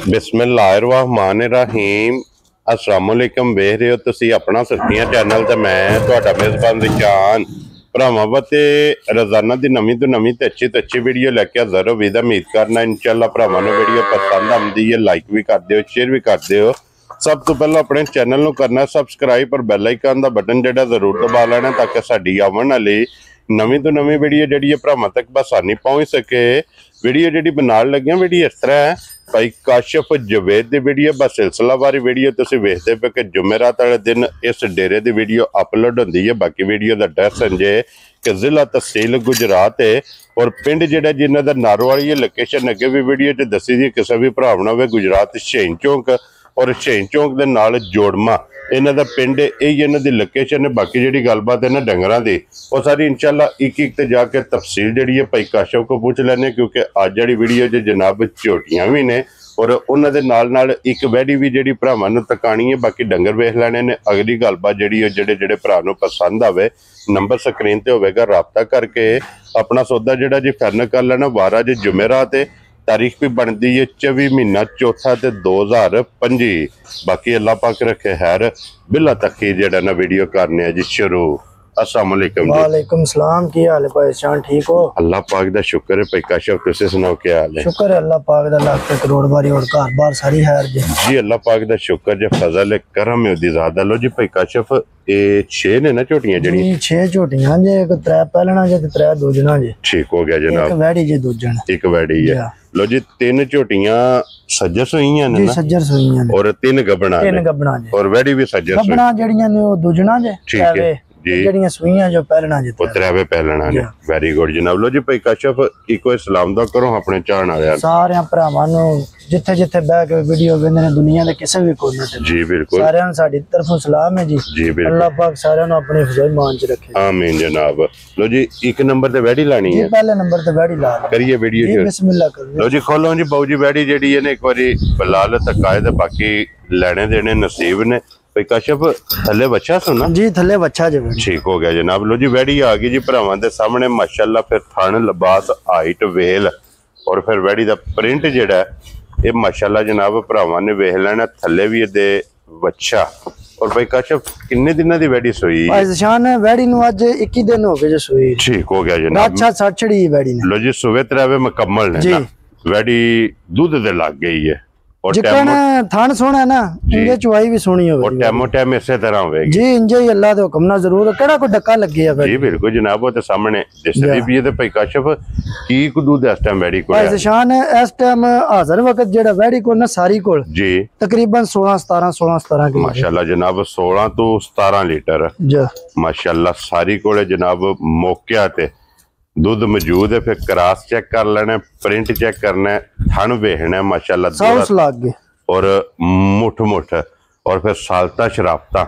बिस्मिल्लाहिर्रहमानिर्रहीम अस्सलामुअलैकुम वेख रहे हो तुसी अपना सुर्खियां चैनल ते मैं तुहाडा मेज़बान रिशान भरावां वास्ते रोजाना दी नवीं तो नवीं ते अच्छी वीडियो लैके हाज़र हो। उम्मीद करना इंशाअल्लाह भरावां नूं वीडियो पसंद आंदी है, लाइक भी कर दिओ, शेयर भी कर दिओ। सब तो पहले अपने चैनल नूं करना सबसक्राइब और बैल आइकन दा बटन जिहड़ा जरूर दबा लेना ताकि साडी आवन वाली नवीं तो नवीं वीडियो जिहड़ी भरावां तक बसानी पहुंच सके। वीडियो जिहड़ी बनाण लगे वीडियो इस तरह है, भाई काशिफ जवेद की वीडियो बस सिलसिलावारी वीडियो तुसीं वेखदे पे कि जुमेरात वाले दिन इस डेरे की वीडियो अपलोड होंदी है। बाकी वीडियो का एड्रैस समझे कि जिला तहसील गुजरात है और पिंड जिहड़ा जिन्हां दा नारोवाली लोकेशन अगे भी वीडियो च दसी दी किसी भी भरा होवे गुजरात शहीन चौक और शहीन चौक के नाल जोड़मा इन्हां दा पिंड यही इन्हां दी लोकेशन है। बाकी जिहड़ी गलबात है ना डंगरां दी वो सारी इंशाअल्लाह एक ते जाके तफसील जिहड़ी है भाई काशिफ को पूछ लैने, क्योंकि अज वाली वीडियो च जनाब झोटियां भी ने और उन्हां दे नाल नाल एक वैडी भी जिहड़ी भरावां नूं तकाणी है। बाकी डंगर वेख लैने ने। अगली गलबात जिहड़ी है जिहड़े जिहड़े भरा नूं पसंद आवे नंबर स्क्रीन ते होवेगा, राबता करके अपना सौदा जिहड़ा जी फाइनल कर लेना। वारा जी जुमेरात है, तारीख भी बनती है 24 महीना चौथा ते 2025। बाकी अल्लाह पाक रखे खैर। बिला तक जेड़ा ना वीडियो करने जी शुरू। अस्सलाम वालेकुम जी। वालेकुम सलाम, की हाल है भाई शान, ठीक हो? अल्लाह पाक दा शुक्र है भाई काशिफ, तुसी सुनाओ क्या हाल है? शुक्र है अल्लाह पाक दा, लाख करोड़ बारी और घर बार सारी खैर जी। जी अल्लाह पाक दा शुक्र जे फजल है करम है दी ज़्यादा। लो जी भाई काशिफ ये 6 ने ना झोटियां जड़ी? जी 6 झोटियां जे, एक 3 पहलना जे ते 3 दूजना जे। ठीक हो गया जनाब। एक वैड़ी जे दूजन। एक वैड़ी है। लो जी 3 झोटियां सज्जर सुईयां ने जी, ना? सज्जर सुईयां ने और 3 गबना ने। 3 गबना जे और वैड़ी भी सज्जर सुई। गबना जड़ियां ने वो दूजना जे। ठीक है जी। जड़ियां सुईयां जो पहलना जे त्रेवे पहलना ने। वेरी गुड जनाब। लो जी भाई काशिफ इको सलाम दा करो अपने चाहण वाले सारे भरावां नूं जिथे जिथे बैठ के वीडियो वेंदे ने दुनिया दे किसी भी कोने ते। जी बिल्कुल सारे नूं साडी तरफों सलाम है जी। जी बिल्कुल। अल्लाह पाक सारे नूं अपने हिफ्ज़ ईमान च रखे। आमीन जनाब। लो जी एक नंबर ते वैड़ी लानी है। पहले नंबर ते वैड़ी ला करिए वीडियो जी, बिस्मिल्लाह करो। लो जी खोलो जी बाऊ जी वैड़ी जेडी है ने एक बारी बलाल तकाए ते बाकी लेने देने नसीब ने। भाई काशिफ थल्ले बच्चा सुना? जी थल्ले बच्चा जे। ठीक हो गया जनाब। लो जी वैड़ी आ गई जी भरावां दे सामने माशाअल्लाह। फिर थन लिबास हाइट वेल और फिर वैड़ी दा प्रिंट जेड़ा ये माशाअल्लाह जनाब भरावां ने वेख लेना। थल्ले भी दे बच्चा। और भाई काशिफ किन्ने दिनां दी वैड़ी सोई? भाई शान वैड़ी नु आज 21 दिन हो गए जे सोई। ठीक हो गया जनाब। अच्छा सचड़ी वैड़ी ने। लो जी सुबह त्रैवे मुकम्मल ने ना। वैड़ी दूध दे लग गई है और जिकन थान सोना ना इंजे चुवाई भी सोनी होवे और टाइमो टाइम इसे तरह होवेगी जी। इंजे ही अल्लाह दे हुक्म ना जरूर केड़ा कोई डक्का लगे है जी बिल्कुल जनाब। वो ते सामने दिसदी भी है ते भाई काशिफ की को दूध इस टाइम वैड़ी को भाई शान इस टाइम हाजिर वक्त जेड़ा वैड़ी को ना सारी कोल जी तकरीबन 16-17 की माशाल्लाह जनाब। 16 तो 17 लीटर जी माशाल्लाह सारी कोले जनाब। मौके ते दूध मौजूद है। फिर क्रॉस चेक कर लेना, प्रिंट चेक करना, थन वेखना माशाल्लाह साउस लाग गए और मुठ मुठ और फिर सालता शराफता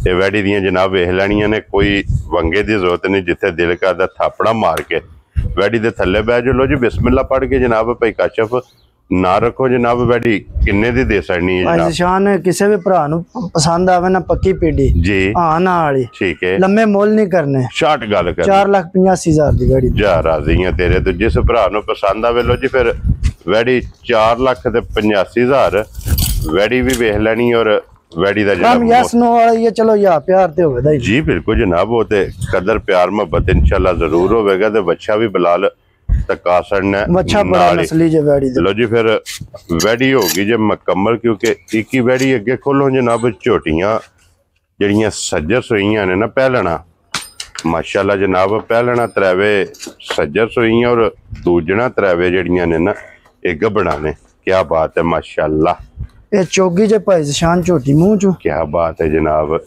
ये वैड़ी दियां जनाब वेख लैनियां ने। कोई वंगे की जरूरत नहीं, जिथे दिल करदा थापड़ा मार के वैड़ी दे थल्ले बह जाओ। लो जी बिस्मिल्लाह पढ़ के जनाब भाई काशिफ ना रखो जनाब। वैड़ी किन्ने दी दे सकनी है जनाब? शान किसी भी भरा नु पसंद आवे ना पक्की पीढ़ी जी हां ना वाली ठीक है। लम्बे मोल नहीं करने, शार्ट गल कर 4,85,000 दी वैड़ी जा राजी है तेरे तो। जिस भरा नु पसंद आवे लो जी फिर वैड़ी 4,85,000 वैड़ी भी वेख लेनी। और वैड़ी दा जनाब यस नो वाला ये चलो या प्यार ते होवेदा जी बिल्कुल जनाब। वो ते कदर प्यार मोहब्बत इंशाल्लाह जरूर होवेगा। ते बच्चा भी बलाल लो जी फिर वैड़ी होगी जे मुकम्मल, क्योंकि एक ही वैड़ी अगे खोलो जनाब। झोटियां जड़ियां सज्जर सोईयां ने ना पहलना माशाल्लाह जनाब। पहलना त्रैवे सज्जर सोईयां और दूजना त्रैवे जड़ियां ने ना एक गबना ने। क्या बात है माशाल्लाह। ये चोगी जे भाई शान झोटी मुंह चो। क्या बात है जनाब।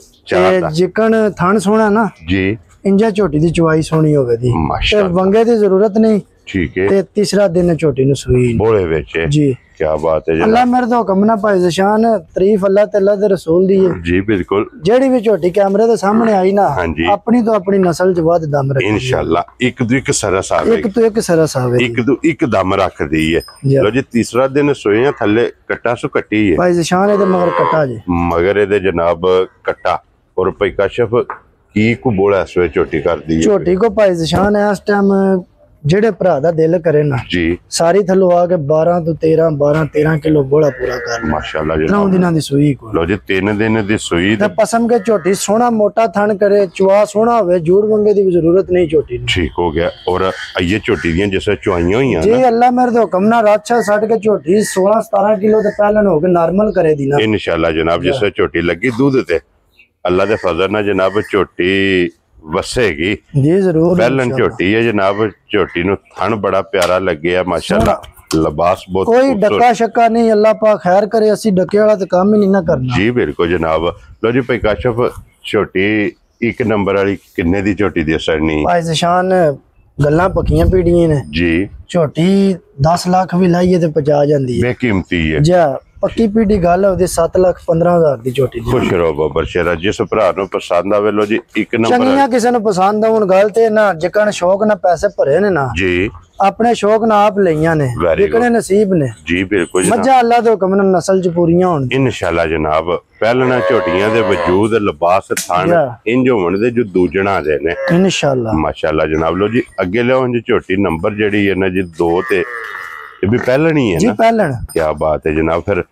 जिकन थन सोना ना जी इंजा झोटी दी चुवाई सोनी होवे दी माशाल्लाह। वंगे दी जरूरत नहीं ठीक है। ते तीसरा दिन झोटी नु सुई बोले विच जी। क्या बात है अल्लाह मेरे तो हुक्म ना भाई शान तारीफ अल्लाह ते अल्लाह दे रसूल दी है जी बिल्कुल। जेड़ी भी झोटी कैमरे दे सामने आई ना अपनी तो अपनी नस्ल च वध दम रख इंशाल्लाह। एक दो एक सरस आवे, एक तो एक सरस आवे, एक दो एक दम रख दी है। लो जी तीसरा दिन सोए थल्ले कट्टा सु कट्टी है भाई शान दे मगर कट्टा जी मगर दे जनाब कट्टा। और भाई काशिफ की को बोला इसवे झोटी कर दी है? झोटी को भाई शान है इस टाइम ਜਿਹੜੇ ਭਰਾ ਦਾ ਦਿਲ ਕਰੇ ਨਾ ਜੀ ਸਾਰੀ ਥੱਲੋਂ ਆ ਕੇ 12 ਤੋਂ 13 ਕਿਲੋ ਬੋਲਾ ਪੂਰਾ ਕਰ ਮਾਸ਼ਾਅੱਲਾ ਜੀ 3 ਦਿਨਾਂ ਦੀ ਸੂਈ ਕੋ ਲੋ ਜੀ 3 ਦਿਨ ਦੀ ਸੂਈ ਤੇ ਪਸਮ ਕੇ ਝੋਟੀ ਸੋਹਣਾ ਮੋਟਾ ਥਣ ਕਰੇ ਚਵਾ ਸੋਹਣਾ ਹੋਵੇ ਜੂੜ ਵੰਗੇ ਦੀ ਵੀ ਜ਼ਰੂਰਤ ਨਹੀਂ ਝੋਟੀ ਨੂੰ ਠੀਕ ਹੋ ਗਿਆ ਔਰ ਇਹ ਝੋਟੀ ਦੀਆਂ ਜਿਵੇਂ ਚੁਆਈਆਂ ਹੋਈਆਂ ਜੀ ਅੱਲਾ ਮੇਰੇ ਦੇ ਹੁਕਮ ਨਾਲ ਰਾਛਾ ਛੱਡ ਕੇ ਝੋਟੀ 16 17 ਕਿਲੋ ਤੇ ਪਹਿਲਨ ਹੋ ਕੇ ਨਾਰਮਲ ਕਰੇ ਦੀ ਨਾ ਇਨਸ਼ਾਅੱਲਾ ਜਨਾਬ ਜਿਵੇਂ ਝੋਟੀ ਲੱਗੀ ਦੁੱਧ ਤੇ ਅੱਲਾ ਦੇ ਫਜ਼ਲ ਨਾਲ ਜਨਾਬ ਝੋਟੀ ਵਸੇਗੀ ਜੀ ਜ਼ਰੂਰ ਪਹਿਲਨ ਝੋਟੀ ਹੈ ਜਨਾਬ ਝੋਟੀ ਨੂੰ ਥਣ ਬੜਾ ਪਿਆਰਾ ਲੱਗਿਆ ਮਾਸ਼ਾਅੱਲਾ ਲਿਬਾਸ ਬਹੁਤ ਕੋਈ ਡੱਕਾ ਸ਼ੱਕਾ ਨਹੀਂ ਅੱਲਾ ਪਾਕ ਖੈਰ ਕਰੇ ਅਸੀਂ ਡੱਕੇ ਵਾਲਾ ਤੇ ਕੰਮ ਹੀ ਨਹੀਂ ਨਾ ਕਰਨਾ ਜੀ ਬਿਲਕੁਲ ਜਨਾਬ ਲੋ ਜੀ ਭਾਈ ਕਾਸ਼ਫ ਝੋਟੀ 1 ਨੰਬਰ ਵਾਲੀ ਕਿੰਨੇ ਦੀ ਝੋਟੀ ਦੀ ਅਸਰਨੀ ਭਾਈ ਜ਼ਸ਼ਾਨ ਗੱਲਾਂ ਪੱਕੀਆਂ ਪੀੜੀਆਂ ਨੇ ਜੀ ਝੋਟੀ 10 ਲੱਖ ਵੀ ਲਾਈਏ ਤੇ ਪਹੁੰਚਾ ਜਾਂਦੀ ਹੈ ਬੇਕੀਮਤੀ ਹੈ ਜਾ ਪੱਕੀ ਪੀੜੀ ਗੱਲ ਉਹਦੇ 7,15,000 ਦੀ ਝੋਟੀ ਦੀ ਖੁਸ਼ ਰਹੋ ਬਾਬਰ ਸ਼ੇਰਾ ਜਿਸ ਭਰਾ ਨੂੰ ਪਸੰਦ ਆਵੇ ਲੋ ਜੀ 1 ਨੰਬਰ ਚੰਗੀਆਂ ਕਿਸੇ ਨੂੰ ਪਸੰਦ ਆਉਣ ਗੱਲ ਤੇ ਨਾ ਜਿਕਣ ਸ਼ੌਕ ਨਾਲ ਪੈਸੇ ਭਰੇ ਨੇ ਨਾ ਜੀ ਆਪਣੇ ਸ਼ੌਕ ਨਾਲ ਆਪ ਲਈਆਂ ਨੇ ਜਿਕਣੇ ਨਸੀਬ ਨੇ ਜੀ ਬਿਲਕੁਲ ਮੱਝਾਂ ਅੱਲਾ ਦੇ ਹੁਕਮ ਨਾਲ ਨਸਲ ਚ ਪੂਰੀਆਂ ਹੋਣ ਇਨਸ਼ਾਅੱਲਾ ਜਨਾਬ ਪਹਿਲਣਾ ਝੋਟੀਆਂ ਦੇ ਵਜੂਦ ਲਿਬਾਸ ਥਾਨ ਇੰਜ ਹੋਣ ਦੇ ਜੋ ਦੂਜਣਾ ਦੇ ਨੇ ਇਨਸ਼ਾਅੱਲਾ ਮਾਸ਼ਾਅੱਲਾ ਜਨਾਬ ਲੋ ਜੀ ਅੱਗੇ ਲਿਆਓ ਜੀ ਝੋਟੀ ਨੰਬਰ ਜਿਹੜੀ ਹੈ ਨਾ ਜੀ 2 ਤੇ ਇਹ ਵੀ ਪਹਿਲਣੀ ਹੈ ਜੀ ਨਾ ਪਹਿਲਣ ਕੀ ਬਾਤ ਹੈ ਜਨਾਬ ਫਿਰ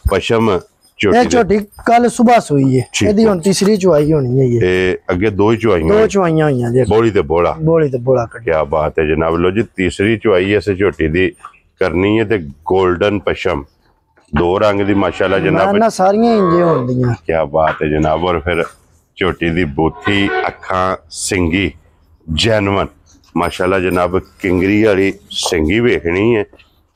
ਪਸ਼ਮ ਇਹ ਝੋਟੀ ਕੱਲ ਸਵੇਰ ਸੂਈ ਹੈ ਇਹਦੀ ਹੁਣ ਤੀਸਰੀ ਚੁਆਈ ਹੋਣੀ ਹੈ ਇਹ ਅੱਗੇ 2 ਚੁਆਈਆਂ 2 ਚੁਆਈਆਂ ਹੋਈਆਂ ਜੀ ਬੋਲੀ ਤੇ ਬੋਲਾ ਕੱਢਿਆ ਕੀ ਬਾਤ ਹੈ ਜਨਾਬ ਲੋ ਜੀ ਤੀਸਰੀ ਚੁਆਈ ਇਸ ਝੋਟੀ ਦੀ ਕਰਨੀ ਹੈ ਤੇ 골ਡਨ ਪਸ਼ਮ 2 ਰੰਗ ਦੀ ਮਾਸ਼ਾਅੱਲਾ ਜਨਾਬ ਨਾ ਸਾਰੀਆਂ ਇੰਜੇ ਹੁੰਦੀਆਂ ਕੀ ਬਾਤ ਹੈ ਜਨਾਬ ਔਰ ਫਿਰ ਝੋਟੀ ਦੀ ਬੂਥੀ ਅੱਖਾਂ ਸਿੰਗੀ ਜੈਨਵਨ ਮਾਸ਼ਾਅੱਲਾ ਜਨਾਬ ਕਿੰਗਰੀ ਵਾਲੀ ਸਿੰਗੀ ਵੇਖਣੀ ਹੈ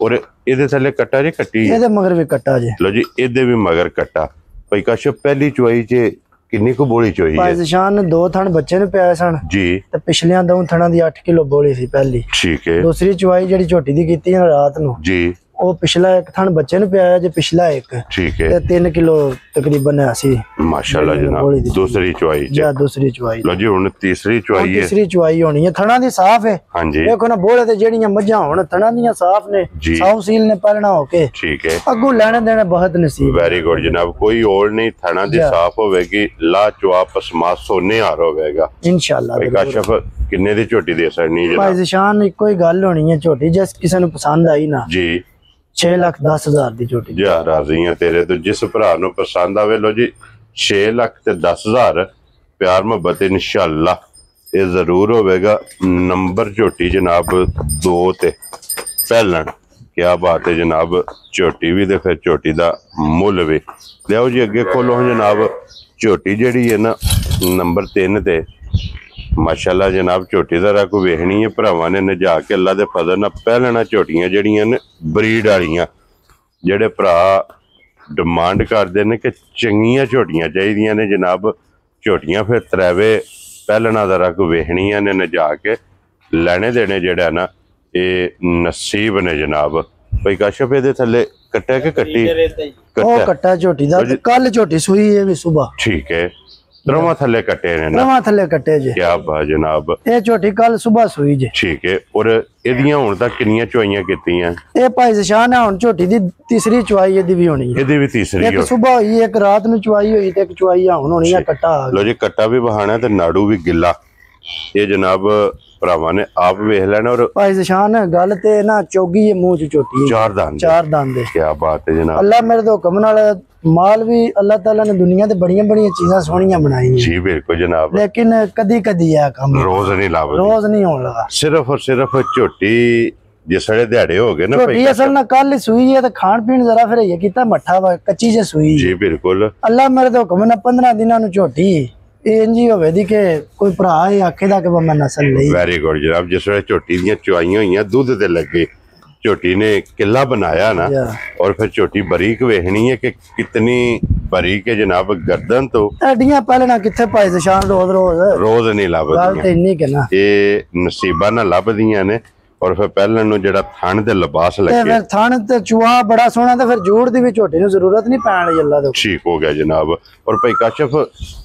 ਔਰ ਇਹਦੇ ਥੱਲੇ ਕੱਟਾ ਜੇ ਕੱਟੀ ਇਹਦੇ ਮਗਰ ਵੀ ਕੱਟਾ ਜੇ ਲੋ ਜੀ ਇਹਦੇ ਵੀ ਮਗਰ ਕੱਟਾ ਭਾਈ ਕਾਸ਼ਫ ਪਹਿਲੀ ਚੁਆਈ 'ਚ ਕਿੰਨੀ ਕੁ ਬੋਲੀ ਚੋਈ ਹੈ ਭਾਈ ਜ਼ਸ਼ਾਨ 2 ਥਣ ਬੱਚੇ ਨੂੰ ਪਿਆਏ ਸਨ ਜੀ ਤੇ ਪਿਛਲੀਆਂ 2 ਥਣਾਂ ਦੀ 8 ਕਿਲੋ ਬੋਲੀ ਸੀ ਪਹਿਲੀ ਠੀਕ ਹੈ ਦੂਸਰੀ ਚੁਆਈ ਜਿਹੜੀ ਝੋਟੀ ਦੀ ਕੀਤੀ ਨਾ ਰਾਤ ਨੂੰ ਜੀ ਉਹ ਪਿਛਲਾ 1 ਥਣ ਬੱਚੇ ਨੂੰ ਪਿਆਇਆ ਜੇ ਪਿਛਲਾ 1 ਠੀਕ ਹੈ ਤੇ 3 ਕਿਲੋ ਤਕਰੀਬਨ ਹੈ ਸੀ ਮਾਸ਼ਾਅੱਲਾ ਜਨਾਬ ਦੂਸਰੀ ਚੁਆਈ ਜਾਂ ਦੂਸਰੀ ਚੁਆਈ ਲੋ ਜੀ ਹੁਣ ਤੀਸਰੀ ਚੁਆਈ ਹੈ ਤੀਸਰੀ ਚੁਆਈ ਹੋਣੀ ਹੈ ਥਣਾਂ ਦੀ ਸਾਫ਼ ਹੈ ਹਾਂਜੀ ਦੇਖੋ ਨਾ ਬੋਲੇ ਤੇ ਜਿਹੜੀਆਂ ਮੱਝਾਂ ਹੁਣ ਥਣਾਂ ਦੀਆਂ ਸਾਫ਼ ਨੇ ਸਾਫ਼ ਸੀਲ ਨੇ ਪਹਿਲਣਾ ਹੋ ਕੇ ਠੀਕ ਹੈ ਅੱਗੋਂ ਲੈਣੇ ਦੇਣੇ ਬਹੁਤ ਨਸੀਬ ਵੈਰੀ ਗੁੱਡ ਜਨਾਬ ਕੋਈ ਔਲ ਨਹੀਂ ਥਣਾ ਦੀ ਸਾਫ਼ ਹੋਵੇਗੀ ਲਾ ਜਵਾਬ ਪਸਮਾ ਸੋਨੇ ਹਾਰ ਹੋਵੇਗਾ ਇਨਸ਼ਾਅੱਲਾ ਕਾਸ਼ਫ ਕਿੰਨੇ ਦੀ ਝੋਟੀ ਦੇ ਅਸਰ ਨਹੀਂ ਭਾਈ ਜ਼ਸ਼ਾਨ ਇੱਕੋ ਹੀ ਗੱਲ ਹੋਣੀ ਹੈ ਝੋਟੀ ਜਿਸ ਕਿਸੇ ਨੂੰ ਪਸੰਦ ਆਈ ਨਾ ਜੀ 6,10,000 ਦੀ ਝੋਟੀ ਜੀ ਰਾਜ਼ੀ ਆ ਤੇਰੇ ਤੋਂ ਜਿਸ ਭਰਾ ਨੂੰ ਪਸੰਦ ਆਵੇ ਲੋ ਜੀ 6 ਲੱਖ ਤੇ 10,000 ਪਿਆਰ ਮੁਹੱਬਤ ਇਨਸ਼ਾਅੱਲਾ ਇਹ ਜ਼ਰੂਰ ਹੋਵੇਗਾ ਨੰਬਰ ਝੋਟੀ ਜਨਾਬ 2 ਤੇ ਪਹਿਲਣ ਕੀ ਬਾਤ ਹੈ ਜਨਾਬ ਝੋਟੀ ਵੀ ਤੇ ਫਿਰ ਝੋਟੀ ਦਾ ਮੁੱਲ ਵੀ ਲਿਆਓ ਜੀ ਅੱਗੇ ਖੋਲੋ ਜਨਾਬ ਝੋਟੀ ਜਿਹੜੀ ਹੈ ਨਾ ਨੰਬਰ 3 ਤੇ ਮਾਸ਼ਾਅੱਲਾ ਜਨਾਬ ਝੋਟੀ ਦਾ ਰੱਖ ਵੇਖਣੀ ਹੈ ਭਰਾਵਾਂ ਨੇ ਨਜਾ ਕੇ ਅੱਲਾ ਦੇ ਫਜ਼ਲ ਨਾਲ ਪਹਿਲਣਾ ਝੋਟੀਆਂ ਜਿਹੜੀਆਂ ਨੇ ਬਰੀਡ ਵਾਲੀਆਂ ਜਿਹੜੇ ਭਰਾ ਡਿਮਾਂਡ ਕਰਦੇ ਨੇ ਕਿ ਚੰਗੀਆਂ ਝੋਟੀਆਂ ਚਾਹੀਦੀਆਂ ਨੇ ਜਨਾਬ ਝੋਟੀਆਂ ਫਿਰ ਤਰਾਵੇ ਪਹਿਲਣਾ ਦਾ ਰੱਖ ਵੇਖਣੀਆਂ ਨੇ ਨਜਾ ਕੇ ਲੈਣੇ ਦੇਣੇ ਜਿਹੜਾ ਨਾ ਇਹ ਨਸੀਬ ਨੇ ਜਨਾਬ ਭਾਈ ਕਾਸ਼ਫ ਇਹਦੇ ਥੱਲੇ ਕੱਟਿਆ ਕਿ ਕੱਟੀ ਉਹ ਕੱਟਾ ਝੋਟੀ ਦਾ ਕੱਲ ਝੋਟੀ ਸੂਈ ਇਹ ਵੀ ਸਵੇਰ ਠੀਕ ਹੈ ਦੋਵਾਂ ਥੱਲੇ ਕੱਟੇ ਨੇ ਦੋਵਾਂ ਥੱਲੇ ਕੱਟੇ ਜੇ ਕੀ ਬਾਤ ਜਨਾਬ ਇਹ ਝੋਟੀ ਕੱਲ ਸਵੇਰ ਸੂਈ ਜੇ ਠੀਕ ਹੈ ਔਰ ਇਹਦੀਆਂ ਹੁਣ ਤੱਕ ਕਿੰਨੀਆਂ ਚੁਆਈਆਂ ਕੀਤੀਆਂ ਇਹ ਭਾਈ ਜ਼ਸ਼ਾਨ ਹੁਣ ਝੋਟੀ ਦੀ ਤੀਸਰੀ ਚੁਆਈ ਇਹਦੀ ਵੀ ਹੋਣੀ ਹੈ ਇਹਦੀ ਵੀ ਤੀਸਰੀ ਇੱਕ ਸਵੇਰ ਹੋਈ ਇੱਕ ਰਾਤ ਨੂੰ ਚੁਆਈ ਹੋਈ ਤੇ ਇੱਕ ਚੁਆਈ ਹੁਣ ਹੋਣੀ ਆ ਕੱਟਾ ਲੋ ਜੀ ਕੱਟਾ ਵੀ ਬਹਾਣਾ ਤੇ ਨਾੜੂ ਵੀ ਗਿੱਲਾ ਇਹ ਜਨਾਬ ਭਰਾਵਾਂ ਨੇ ਆਪ ਵੇਖ ਲੈਣਾ ਔਰ ਭਾਈ ਜ਼ਸ਼ਾਨ ਗੱਲ ਤੇ ਨਾ ਚੋਗੀ ਇਹ ਮੂੰਹ ਚ ਝੋਟੀ ਚਾਰ ਦੰਦ ਦੇ ਕੀ ਬਾਤ ਹੈ ਜਨਾਬ ਅੱਲਾ ਮੇਰੇ ਦੇ ਹੁਕਮ ਨਾਲ ਮਾਲ ਵੀ ਅੱਲਾਹ ਤਾਲਾ ਨੇ ਦੁਨੀਆ ਤੇ ਬੜੀਆਂ ਚੀਜ਼ਾਂ ਸੋਹਣੀਆਂ ਬਣਾਈਆਂ ਜੀ ਬਿਲਕੁਲ ਜਨਾਬ ਲੇਕਿਨ ਕਦੀ ਆ ਕੰਮ ਰੋਜ਼ ਨਹੀਂ ਹੋਣ ਲੱਗਾ ਸਿਰਫ ਔਰ ਸਿਰਫ ਝੋਟੀ ਜਿਸੜੇ ਦਿਹਾੜੇ ਹੋ ਗਏ ਨਾ ਝੋਟੀ ਅਸਲ ਨਾਲ ਕੱਲ ਸੂਈ ਹੈ ਤੇ ਖਾਣ ਪੀਣ ਜ਼ਰਾ ਫਿਰ ਇਹ ਕੀਤਾ ਮੱਠਾ ਵਾ ਕੱਚੀ ਜੇ ਸੂਈ ਜੀ ਬਿਲਕੁਲ ਅੱਲਾ ਮੇਰੇ ਦੇ ਹੁਕਮ ਨਾਲ 15 ਦਿਨਾਂ ਨੂੰ ਝੋਟੀ ਇਹ ਇੰਜੀ ਹੋਵੇ ਦੀ ਕਿ ਕੋਈ ਭਰਾ ਇਹ ਆਖੇ ਦਾ ਕਿ ਮੈਂ ਨਸਲ ਲਈ ਵੈਰੀ ਗੁੱਡ ਜਨਾਬ ਜਿਸੜੇ ਝੋਟੀ ਦੀਆਂ ਚੁਆਈਆਂ ਹੋਈਆਂ ਦੁੱਧ ਤੇ ਲੱਗੇ ਝੋਟੀ ਨੇ ਕਿੱਲਾ ਬਣਾਇਆ ਨਾ और फिर छोटी बारीक वेखनी है कि कितनी बारीक है जनाब गर्दन तो ਐਡੀਆਂ ਪਹਿਲਣਾ ਕਿੱਥੇ ਭਾਈ ਜ਼ਸ਼ਾਨ ਰੋਜ਼ नहीं ਗੱਲ ਲੱਭਦੀਆਂ ਤੇ ਇੰਨੀ ਕਿ ਨਾ ਇਹ ਨਸੀਬਾਂ ਨਾਲ ਲੱਭਦੀਆਂ ਨੇ और फिर ਪਹਿਲਣ ਨੂੰ ਜਿਹੜਾ ਥਣ ਤੇ ਲਿਬਾਸ ਤੇ ਲੱਗੇ ਫਿਰ ਥਣ ਤੇ ਚੂਹਾ ਬੜਾ ਸੋਹਣਾ ਤੇ ਫਿਰ ਜੋੜ ਦੀ ਵੀ ਝੋਟੀ ਨੂੰ ਜ਼ਰੂਰਤ ਨਹੀਂ ਪੈਣ ਲਈ ਅੱਲਾ ਦੇ ठीक हो गया जनाब और भाई काशफ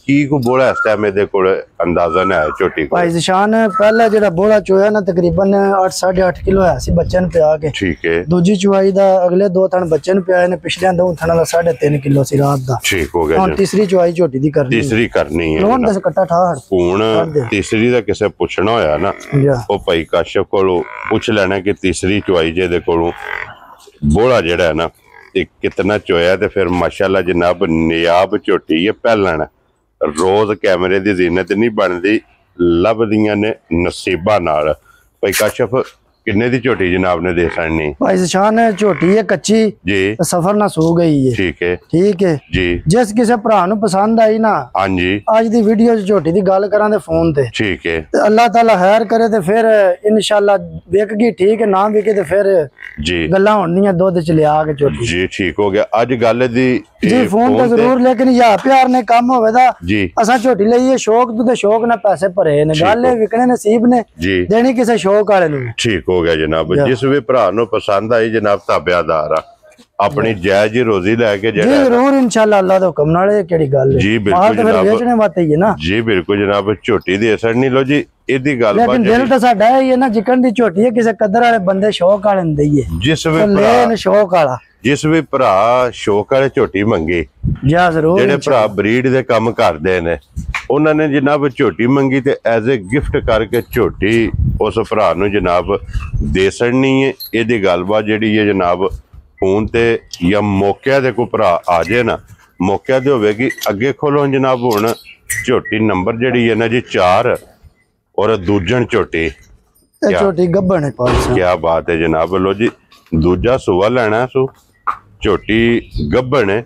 की को बोला इस टाइम ਇਹਦੇ ਕੋਲ ਅੰਦਾਜ਼ਾ ਨਾ ਹੈ ਝੋਟੀ ਕੋਲ ਭਾਈ ਜ਼ਸ਼ਾਨ ਪਹਿਲਾ ਜਿਹੜਾ ਬੋਲਾ ਚੋਇਆ ਨਾ ਤਕਰੀਬਨ 8.5 ਕਿਲੋ ਹੈ ਸੀ ਬੱਚੇ ਨੂੰ ਪਿਆ ਕੇ ठीक है ਦੂਜੀ ਚੁਆਈ ਦਾ ਅਗਲੇ 2 ਥਣ ਬੱਚੇ ਨੂੰ ਪਿਆਏ ਨੇ ਪਿਛਲੇ 2 ਥਣਾਂ ਦਾ 3.5 ਕਿਲੋ ਸੀ ਰਾਤ ਦਾ ठीक हो गया ਹੁਣ ਤੀਸਰੀ ਚੁਆਈ ਝੋਟੀ ਦੀ ਕਰਨੀ तीसरी करनी है ਲੋਨ ਦੇ ਕੱਟਾ ਠਾੜ ਹੁਣ ਤੀਸਰੀ ਦਾ ਕਿਸੇ ਪੁੱਛਣਾ ਹੋਇਆ ਨਾ ਜਾ ਉਹ ਭਾਈ ਕਾਸ਼ਫ ਕੋਲੋਂ ਪੁੱਛ ਲੈਣਾ ਕਿ ਤੀਸਰੀ ਚੁਆਈ ਜੇ ਦੇ ਕੋਲੋਂ ਬੋਲਾ ਜਿਹੜਾ ਹੈ ਨਾ ਤੇ ਕਿਤਨਾ ਚੋਇਆ ਤੇ ਫਿਰ ਮਾਸ਼ਾਅੱਲਾ ਜਨਾਬ ਨਿਆਬ ਝੋਟੀ ਹੈ ਪਹਿਲਣ ਰੋਜ਼ ਕੈਮਰੇ ਦੀ ਜ਼ੀਨਤ ਨਹੀਂ ਬਣਦੀ ਲੱਭਦੀਆਂ ਨੇ ਨਸੀਬਾਂ ਨਾਲ। ਭਾਈ ਕਾਸ਼ਫ ਕਿੰਨੇ ਦੀ ਝੋਟੀ ਜਨਾਬ ਨੇ ਦੇ ਸਾਣੀ? ਭਾਈ ਜ਼ਸ਼ਾਨ ਝੋਟੀ ਹੈ ਕੱਚੀ ਜੀ, ਸਫਰ ਨਾ ਸੋ ਗਈ ਹੈ। ਠੀਕ ਹੈ ਜੀ। ਜਿਸ ਕਿਸੇ ਭਰਾ ਨੂੰ ਪਸੰਦ ਆਈ ਨਾ ਹਾਂਜੀ ਅੱਜ ਦੀ ਵੀਡੀਓ 'ਚ ਝੋਟੀ ਦੀ ਗੱਲ ਕਰਾਂ ਤੇ ਫੋਨ ਤੇ, ਠੀਕ ਹੈ, ਤੇ ਅੱਲਾਹ ਤਾਲਾ ਖੈਰ ਕਰੇ ਤੇ ਫਿਰ ਇਨਸ਼ਾਅੱਲਾ ਵਿਕ ਗਈ ਠੀਕ ਹੈ, ਨਾ ਵਿਕੇ ਤੇ ਫਿਰ ਜੀ ਗੱਲਾਂ ਹੋਣੀਆਂ ਦੁੱਧ ਚ ਲਿਆ ਕੇ ਝੋਟੀ। ਜੀ ਠੀਕ ਹੋ ਗਿਆ। ਅੱਜ ਗੱਲ ਦੀ ਜੀ ਫੋਨ ਤੇ ਜ਼ਰੂਰ, ਲੇਕਿਨ ਯਾਰ ਪਿਆਰ ਨੇ ਕੰਮ ਹੋਵੇ ਦਾ ਜੀ ਅਸਾਂ ਝੋਟੀ ਲਈਏ ਸ਼ੌਕ ਤੋਂ ਤੇ ਸ਼ੌਕ ਨਾਲ ਪੈਸੇ ਭਰੇ ਨੇ, ਗੱਲ ਇਹ ਵਿਕਣੇ ਨਸੀਬ ਨੇ ਜੀ, ਦੇਣੀ ਕਿਸੇ ਸ਼ੌਕ ਵਾਲੇ ਨੂੰ। ਠੀਕ ਹੋ ਗਿਆ ਜਨਾਬ। ਜਿਸ ਵੀ ਭਰਾ ਨੂੰ ਪਸੰਦ ਆਈ ਜਨਾਬ ਤਾਬਿਆਦਾਰ ਆ ਆਪਣੀ ਜਾਇਜ਼ ਹੀ ਰੋਜ਼ੀ ਲੈ ਕੇ ਜੀ ਜ਼ਰੂਰ ਇਨਸ਼ਾਅੱਲਾ ਅੱਲਾਹ ਦੇ ਹੁਕਮ ਨਾਲ। ਇਹ ਕਿਹੜੀ ਗੱਲ ਹੈ ਜੀ, ਬਿਲਕੁਲ ਜਨਾਬ, ਵੇਚਣੇ ਵਾਤੇ ਹੀ ਹੈ ਨਾ। ਜੀ ਬਿਲਕੁਲ ਜਨਾਬ, ਝੋਟੀ ਦੀ ਅਸਰ ਨਹੀਂ ਲੋ ਜੀ ਇਹਦੀ ਗੱਲ ਲੇਕਿਨ ਦਿਲ ਤਾਂ ਸਾਡਾ ਇਹ ਹੈ ਨਾ ਜਿਕਣ ਦੀ ਝੋਟੀ ਹੈ ਕਿਸੇ ਕਦਰ ਵਾਲੇ ਬੰਦੇ ਸ਼ੌਕ ਵਾਲੇ ਨੂੰ ਦਈਏ। ਜਿਸ ਵੀ ਭਰਾ ਸ਼ੌਕ ਵਾਲੇ ਝੋਟੀ ਮੰਗੀ ਜਾਂ ਜ਼ਰੂਰ ਜਿਹੜੇ ਭਰਾ ਬਰੀਡ ਦੇ ਕੰਮ ਕਰਦੇ ਨੇ ਉਹਨਾਂ ਨੇ ਜਨਾਬ ਝੋਟੀ ਮੰਗੀ ਤੇ ਐਜ਼ ਏ ਗਿਫਟ ਕਰਕੇ ਝੋਟੀ ਉਸ ਭਰਾ ਨੂੰ ਜਨਾਬ ਦੇ ਸੜਨੀ ਹੈ। ਇਹਦੀ ਗੱਲਬਾਤ ਜਿਹੜੀ ਹੈ ਜਨਾਬ ਫੋਨ ਤੇ ਜਾਂ ਮੌਕਿਆਂ ਦੇ ਕੋਈ ਭਰਾ ਆ ਜਾਏ ਨਾ ਮੌਕਿਆਂ ਤੇ ਹੋਵੇਗੀ। ਅੱਗੇ ਖੋਲੋ ਜਨਾਬ ਹੁਣ ਝੋਟੀ ਨੰਬਰ ਜਿਹੜੀ ਹੈ ਨਾ ਜੀ 4 ਔਰ ਦੂਜਣ ਝੋਟੀ ਝੋਟੀ ਗੱਭਣ ਹੈ। ਕੀ ਬਾਤ ਹੈ ਜਨਾਬ। ਲੋ ਜੀ ਦੂਜਾ ਸੂਆ ਲੈਣਾ ਸੂ ਝੋਟੀ ਗੱਭਣ ਹੈ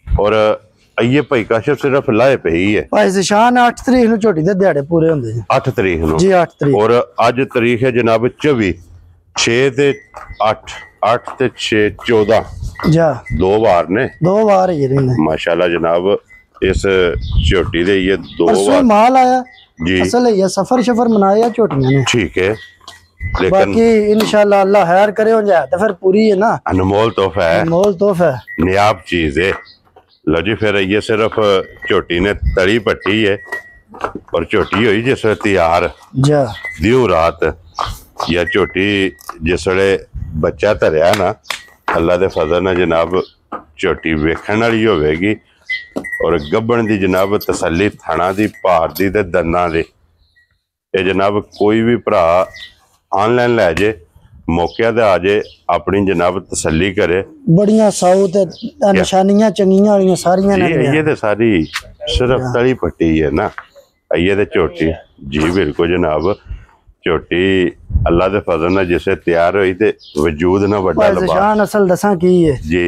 ਔਰ ਅਈਏ ਭਾਈ ਕਾਸ਼ਫ ਸਿਰਫ ਲਾਏ ਪਈ ਹੈ। ਭਾਈ ਜ਼ਸ਼ਾਨ 8 ਤਰੀਕ ਨੂੰ ਝੋਟੀ ਦੇ ਦਿਹਾੜੇ ਪੂਰੇ ਹੁੰਦੇ ਜੀ। 8 ਤਰੀਕ ਨੂੰ ਜੀ 8 ਤਰੀਕ ਔਰ ਅੱਜ ਤਰੀਕ ਹੈ ਜਨਾਬ 24 6 ਤੇ 8 ਤੇ 6 14 ਜਾ 2 ਵਾਰ ਨੇ 2 ਵਾਰ ਹੀ ਨੇ ਮਾਸ਼ਾਅੱਲਾ जनाब। इस झोटी दे ये 2 बार माल आया जी, असल है ये सफर शफर मनाया झोटियां ने, ठीक है। लेकिन बाकी इंशाल्लाह अल्लाह खैर करे हो जाए तो फिर पूरी है ना, अनमोल तोहफा है, अनमोल तोहफा है, नियाब चीज है। लो जी फिर ये सिर्फ झोटी ने तली पट्टी है और झोटी हुई जिस तैयार जा दियो रात या झोटी जिसले बच्चा धरिया ना अल्लाह दे फजल नाल जनाब झोटी वेखण वाली होवेगी और गब्बण दी जनाब तसल्ली थाना दी भार दी ते दंदां दी। ये जनाब कोई भी भरा ऑनलाइन लै जे मौके ते आ जे अपनी जनाब तसल्ली करे। बड़ियां साउथ निशानियां चंगियां वालियां सारियां ने ये ते सारी सिर्फ तली पट्टी है ना ये ते झोटी जी बिल्कुल जनाब। झोटी अल्लाह दे फजल नाल जिसे तैयार हुई ते वजूद ना बड़ा लबास असल दसा की है जी।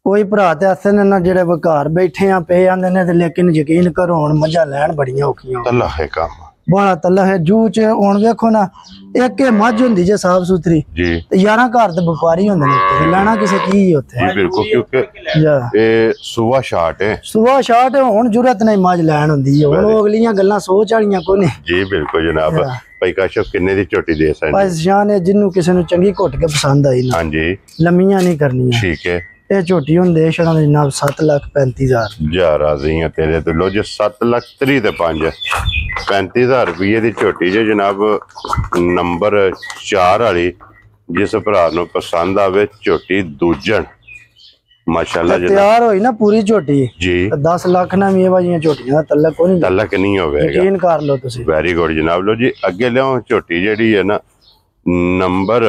कोई भरा ते आते ने ना जेड़े घर बैठे आ पे आंदे ने ते लेकिन यकीन करो हुण मजा लैण बड़ियां औखियां अल्लाह है काम बड़ा तल्ला है जू च हुण देखो ना एक मझ हुंदी जे साफ सुथरी जी ते 11 घर ते व्यापारी हुंदे ने ते लेना किसे की होते जी बिल्कुल क्योंकि ये सुबह शाट है हुण जरूरत नहीं मझ लैण हुंदी है हुण अगलियां गल्लां सोच वालियां कोने जी बिल्कुल जनाब। भाई काशफ किन्ने दी झोटी दे सकदे भाई जान जिन्नू किसे नु चंगी घुट के पसंद आई ना हां जी लम्मियां नहीं करनियां ठीक है। ये झोटी हुंदे छड़ा जनाब 7,35,000 जा राजी है तेरे तो लो जी 7,30,000 ते 35,000 रुपये दी झोटी जे जनाब नंबर 4 वाली जिस भरा नु पसंद आवे झोटी दूजन माशाल्लाह तैयार होई ना पूरी झोटी जी 10 लाख ना भी वालियां झोटियां दा तलक नहीं होवेगा यकीन कर लो तुसी। वेरी गुड जनाब। लो जी अगे लियो झोटी जेडी है ना नंबर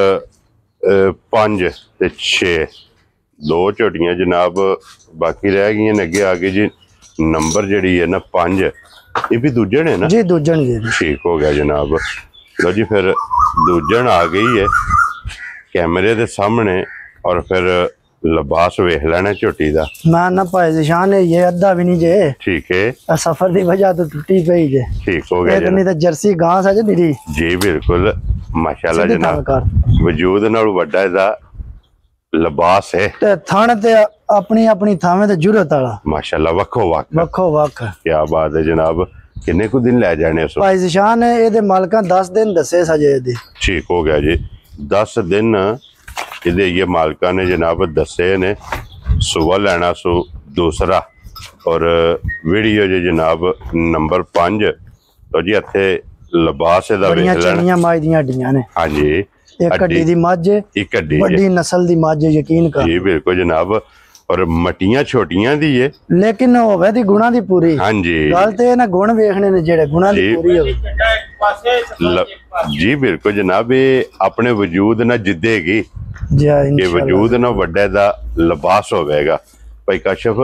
5 ते 6 दो झोटियां जनाब बाकी रह गई अगे आगे जी नंबर जेडी है ना 5 ये भी दूजन है ना जी दूजन जी ठीक हो गया जनाब। लो जी फिर दूजन आ गई है कैमरे दे सामने और फिर लिबास वेख लेना झोटी दा मैं ना भाई निशान है ये अद्धा भी नहीं जे ठीक है सफर दी वजह तो टूटी पई जे ठीक हो गया नहीं तो जर्सी घास है जी जी बिल्कुल माशाल्लाह जनाब वजूद नाल वड्डा दा लिबास है ते थाने ते अपनी अपनी थावे ते जुरत वाला माशाल्लाह वक्खो वक्ख क्या बात है जनाब। किन्ने को दिन ले जाने सो भाई निशान है एदे मालकां 10 दिन दसे सजे दे ठीक हो गया जी 10 दिन इहदे ये मालकां ने जनाब दसे ने सुबह लेना सो दूसरा और वीडियो जे जनाब नंबर 5 तो जी इत्थे लिबास दा वेख लेना माई दी हड्डियां ने हां जी एक हड्डी दी मझ एक हड्डी बड़ी नस्ल दी मझ यकीन कर जी बिल्कुल जनाब और मटियां छोटियां दी है लेकिन होवे दी गुणा दी पूरी हां जी गल ते ना गुण वेखने ने जेड़े गुणा दी पूरी होवे जी बिल्कुल जनाब, ये अपने वजूद ना जिद्देगी, ये वजूद ना वड्डे दा लिबास होवेगा। भाई काशिफ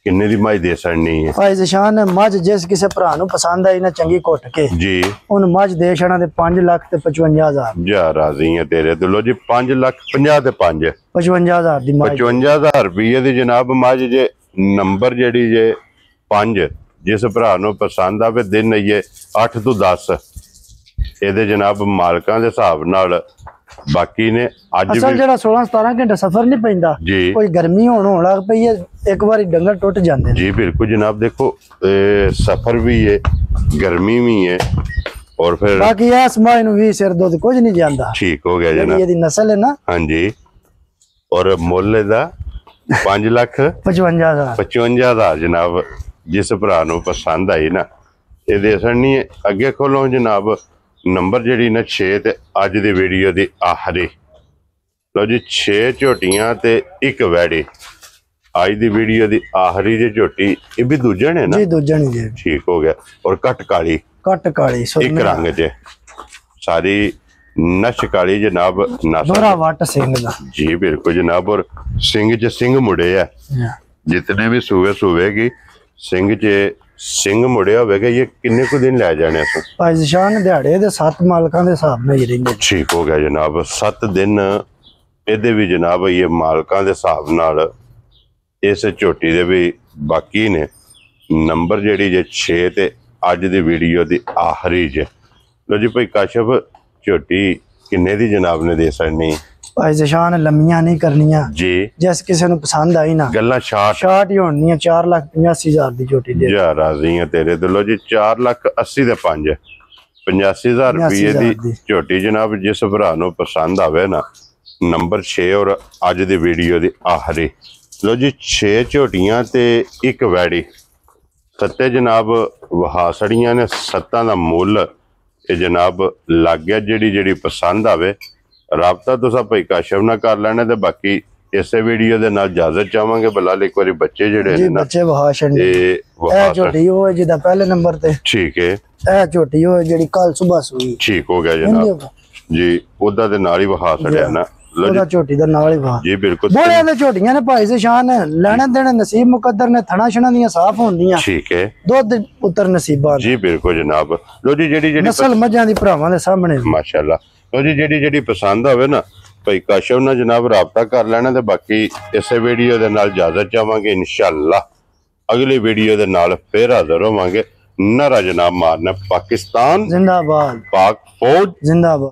किन्ने दी मझ दे सड़नी है? भाई ज़शान मझ जिस किसी भरा नूं पसंद आई ना चंगी घुट के जी उन मझ दे छड़ा ते 5,55,000 जा राजी है तेरे दिलो जी। 5,50,000 ते 55,000 दी मझ 55,000 रुपये दी जनाब मझ जे नंबर जेड़ी जे 5 जिस भरा नूं पसंद आवे दिन ये 8 तो 10 ਇਹਦੇ ਜਨਾਬ ਮਾਲਕਾਂ ਦੇ ਹਿਸਾਬ ਨਾਲ ਬਾਕੀ ਨੇ ਅੱਜ ਵੀ ਅਸਲ ਜਿਹੜਾ 16-17 ਘੰਟੇ ਸਫ਼ਰ ਨਹੀਂ ਪੈਂਦਾ ਕੋਈ ਗਰਮੀ ਹੋਣ ਲੱਗ ਪਈ ਹੈ ਇੱਕ ਵਾਰੀ ਡੰਗਰ ਟੁੱਟ ਜਾਂਦੇ ਨੇ। ਜੀ ਬਿਲਕੁਲ ਜਨਾਬ, ਦੇਖੋ ਸਫ਼ਰ ਵੀ ਹੈ ਗਰਮੀ ਵੀ ਹੈ और फिर बाकी इस माह ਨੂੰ ਵੀ ਸਿਰ ਦੁੱਧ ਕੁਝ ਨਹੀਂ ਜਾਂਦਾ। ठीक हो गया जनाब, ਇਹਦੀ ਨਸਲ ਹੈ ਨਾ। ਹਾਂਜੀ और ਮੁੱਲ ਇਹਦਾ 5,55,000 ਜਨਾਬ। ਜਿਸ ਭਰਾ ਨੂੰ ਪਸੰਦ ਆਈ ਨਾ ਇਹ ਦੇ ਸੜਨੀ ਹੈ। ਅੱਗੇ ਖੋਲੋ ਜਨਾਬ ਨੰਬਰ ਜਿਹੜੀ ਨਾ 6 ਤੇ ਅੱਜ ਦੀ ਵੀਡੀਓ ਦੀ ਆਖਰੀ। ਲਓ ਜੀ 6 ਝੋਟੀਆਂ ਤੇ ਇੱਕ ਵੈੜੀ ਅੱਜ ਦੀ ਵੀਡੀਓ ਦੀ ਆਖਰੀ ਜੇ ਝੋਟੀ ਇਹ ਵੀ ਦੂਜਣ ਹੈ ਨਾ ਜੀ ਦੂਜਣ ਜੀ। ठीक हो गया और कट काली एक रंग च सारी नश काली जनाब वट सिंह दा। जी बिल्कुल जनाब, और सिंह च सिंह मुड़े है जितने भी सूबे सूबेगी सिंह च सिंह मुड़े होवेगा। ये किन्ने को दिन लै जाने भाई ज़शान दिहाड़े दे 7 मालकां दे हिसाब नाल ही रहिंदे। ठीक हो गया जनाब, 7 दिन ਇਹਦੇ ਵੀ ਜਨਾਬ ਇਹ ਮਾਲਕਾਂ ਦੇ ਹਿਸਾਬ ਨਾਲ ਇਸ ਝੋਟੀ ਦੇ ਵੀ ਬਾਕੀ ਨੇ। ਨੰਬਰ ਜਿਹੜੀ ਜੇ 6 ਤੇ ਅੱਜ ਦੀ ਵੀਡੀਓ ਦੀ ਆਖਰੀ ਜੇ। ਲੋ ਜੀ ਭਾਈ ਕਾਸ਼ਫ ਝੋਟੀ ਕਿੰਨੇ ਦੀ ਜਨਾਬ ਨੇ ਦੇ ਸੜਨੀ? ਭਾਈ ज़शान लम्मियां नहीं करनियां जी, जिस किसी ਨੂੰ ਪਸੰਦ ਆਈ ਨਾ ਗੱਲਾਂ ਸ਼ਾਟ ਹੀ ਹੋਣੀਆਂ। 4,85,000 ਦੀ ਝੋਟੀ ਦੇ ਜਾ ਰਾਜ਼ੀ ਆ ਤੇਰੇ ਦਿਲੋਂ ਜੀ। 4,80,000 ਦੇ 5 85,000 ਰੁਪਏ ਦੀ ਝੋਟੀ ਜਨਾਬ। ਜਿਸ ਭਰਾ ਨੂੰ ਪਸੰਦ ਆਵੇ ਨਾ ਨੰਬਰ 6 ਔਰ ਅੱਜ ਦੀ ਵੀਡੀਓ ਦੀ ਆਖਰੀ। ਲੋ ਜੀ 6 ਝੋਟੀਆਂ ਤੇ ਇੱਕ ਵੈੜੀ ਸੱਤੇ ਜਨਾਬ ਵਹਾਸੜੀਆਂ ਨੇ। 7 ਦਾ ਮੁੱਲ ਇਹ ਜਨਾਬ ਲੱਗ ਗਿਆ। ਜਿਹੜੀ ਪਸੰਦ ਆਵੇ ਰਾਬਤਾ ਤੁਸੀਂ ਭਾਈ ਕਾਸ਼ਫ ਨਾਲ ਕਰ ਲੈਣਾ ਤੇ ਬਾਕੀ ਇਸੇ ਵੀਡੀਓ ਦੇ ਨਾਲ ਇਜਾਜ਼ਤ ਚਾਹਾਂਗੇ। ਬਲਾਲ ਇੱਕ ਵਾਰੀ ਬੱਚੇ ਜਿਹੜੇ ਨੇ ਨਾ ਬੱਚੇ ਵਹਾਸ਼ਣ ਇਹ ਝੋਟੀ ਉਹ ਜਿਹਦਾ ਪਹਿਲੇ ਨੰਬਰ ਤੇ ਠੀਕ ਹੈ। ਇਹ ਝੋਟੀ ਉਹ ਜਿਹੜੀ ਕੱਲ ਸਵੇਰ ਸੂਈ। ਠੀਕ ਹੋ ਗਿਆ ਜਨਾਬ ਜੀ। ਉਹਦਾ ਦੇ ਨਾਲ ਹੀ ਵਹਾ ਛੜਿਆ ਨਾ ਉਹਦਾ ਝੋਟੀ ਦਾ ਨਾਲ ਹੀ ਵਹਾ। ਜੀ ਬਿਲਕੁਲ ਬੋਲਿਆਂ ਦੇ ਝੋਟੀਆਂ ਨੇ ਭਾਈ ज़शान ਲੈਣੇ ਦੇਣੇ ਨਸੀਬ ਮੁਕੱਦਰ ਨੇ। ਥਣਾ ਛਣਾ ਦੀਆਂ ਸਾਫ਼ ਹੁੰਦੀਆਂ। ਠੀਕ ਹੈ। ਦੁੱਧ ਪੁੱਤਰ ਨਸੀਬਾਂ ਜੀ ਬਿਲਕੁਲ ਜਨਾਬ। ਲੋ ਜੀ ਜਿਹੜੀ ਨਸਲ ਮੱਝਾਂ ਦੀ ਭਰਾਵਾਂ ਦੇ ਸਾਹਮਣੇ ਮਾਸ਼ਾਅੱਲਾ। ਲੋ ਜੀ ਜਿਹੜੀ ਪਸੰਦ ਆਵੇ ਨਾ ਭਾਈ ਕਾਸ਼ਫ ਨਾਲ ਜਨਾਬ ਰਾਬਤਾ ਕਰ ਲੈਣਾ ਤੇ ਬਾਕੀ ਇਸੇ ਵੀਡੀਓ ਦੇ ਨਾਲ ਇਜਾਜ਼ਤ ਚਾਹਾਂਗੇ। ਇਨਸ਼ਾਅੱਲਾ ਅਗਲੀ ਵੀਡੀਓ ਦੇ ਨਾਲ ਫੇਰ ਹਾਜ਼ਰ ਹੋਵਾਂਗੇ। ਨਾਰਾ ਜਨਾਬ ਮਾਰਨਾ। ਪਾਕਿस्तान जिंदाबाद, पाक फौज जिंदाबाद।